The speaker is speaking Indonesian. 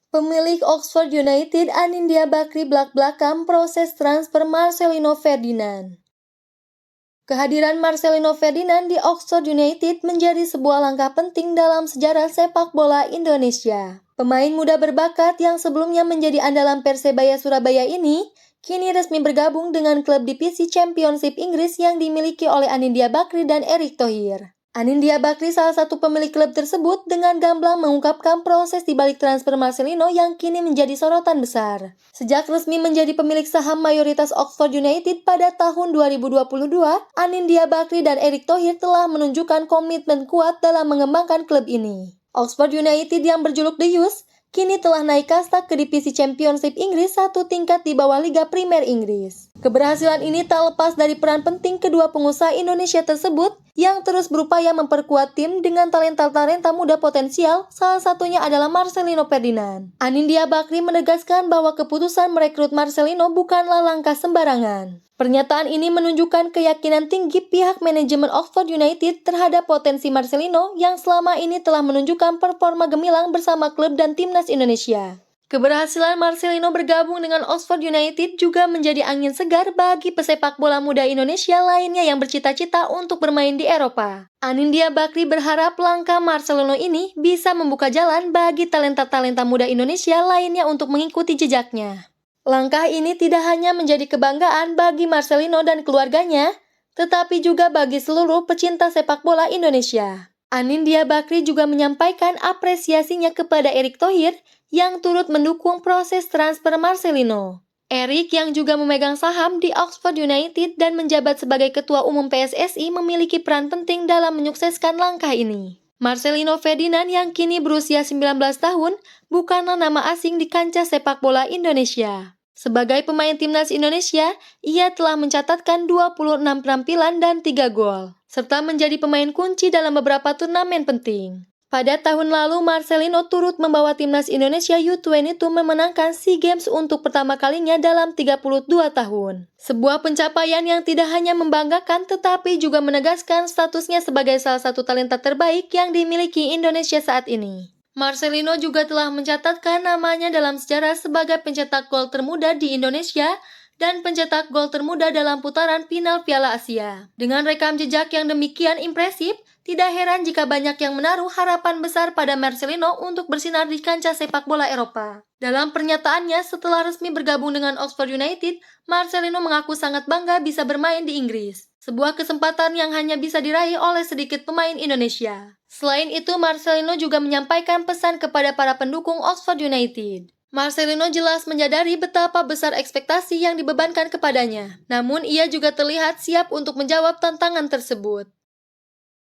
Pemilik Oxford United Anindya Bakri belak-belakan proses transfer Marcelino Ferdinand. Kehadiran Marcelino Ferdinand di Oxford United menjadi sebuah langkah penting dalam sejarah sepak bola Indonesia. Pemain muda berbakat yang sebelumnya menjadi andalan Persebaya Surabaya ini kini resmi bergabung dengan klub divisi Championship Inggris yang dimiliki oleh Anindya Bakri dan Erick Thohir. Anindya Bakri, salah satu pemilik klub tersebut, dengan gamblang mengungkapkan proses di balik transfer Marcelino yang kini menjadi sorotan besar. Sejak resmi menjadi pemilik saham mayoritas Oxford United pada tahun 2022, Anindya Bakri dan Erick Thohir telah menunjukkan komitmen kuat dalam mengembangkan klub ini. Oxford United yang berjuluk The Youths kini telah naik kasta ke divisi Championship Inggris, satu tingkat di bawah Liga Primer Inggris. Keberhasilan ini tak lepas dari peran penting kedua pengusaha Indonesia tersebut yang terus berupaya memperkuat tim dengan talenta-talenta muda potensial, salah satunya adalah Marcelino Ferdinand. Anindya Bakri menegaskan bahwa keputusan merekrut Marcelino bukanlah langkah sembarangan. Pernyataan ini menunjukkan keyakinan tinggi pihak manajemen Oxford United terhadap potensi Marcelino yang selama ini telah menunjukkan performa gemilang bersama klub dan timnas Indonesia. Keberhasilan Marcelino bergabung dengan Oxford United juga menjadi angin segar bagi pesepak bola muda Indonesia lainnya yang bercita-cita untuk bermain di Eropa. Anindya Bakri berharap langkah Marcelino ini bisa membuka jalan bagi talenta-talenta muda Indonesia lainnya untuk mengikuti jejaknya. Langkah ini tidak hanya menjadi kebanggaan bagi Marcelino dan keluarganya, tetapi juga bagi seluruh pecinta sepak bola Indonesia. Anindya Bakri juga menyampaikan apresiasinya kepada Erick Thohir yang turut mendukung proses transfer Marcelino. Erick yang juga memegang saham di Oxford United dan menjabat sebagai Ketua Umum PSSI memiliki peran penting dalam menyukseskan langkah ini. Marcelino Ferdinand yang kini berusia 19 tahun bukanlah nama asing di kancah sepak bola Indonesia. Sebagai pemain timnas Indonesia, ia telah mencatatkan 26 penampilan dan 3 gol, serta menjadi pemain kunci dalam beberapa turnamen penting. Pada tahun lalu, Marcelino turut membawa timnas Indonesia U22 memenangkan SEA Games untuk pertama kalinya dalam 32 tahun. Sebuah pencapaian yang tidak hanya membanggakan tetapi juga menegaskan statusnya sebagai salah satu talenta terbaik yang dimiliki Indonesia saat ini. Marcelino juga telah mencatatkan namanya dalam sejarah sebagai pencetak gol termuda di Indonesia dan pencetak gol termuda dalam putaran final Piala Asia. Dengan rekam jejak yang demikian impresif, tidak heran jika banyak yang menaruh harapan besar pada Marcelino untuk bersinar di kancah sepak bola Eropa. Dalam pernyataannya setelah resmi bergabung dengan Oxford United, Marcelino mengaku sangat bangga bisa bermain di Inggris. Sebuah kesempatan yang hanya bisa diraih oleh sedikit pemain Indonesia. Selain itu, Marcelino juga menyampaikan pesan kepada para pendukung Oxford United. Marcelino jelas menyadari betapa besar ekspektasi yang dibebankan kepadanya. Namun ia juga terlihat siap untuk menjawab tantangan tersebut.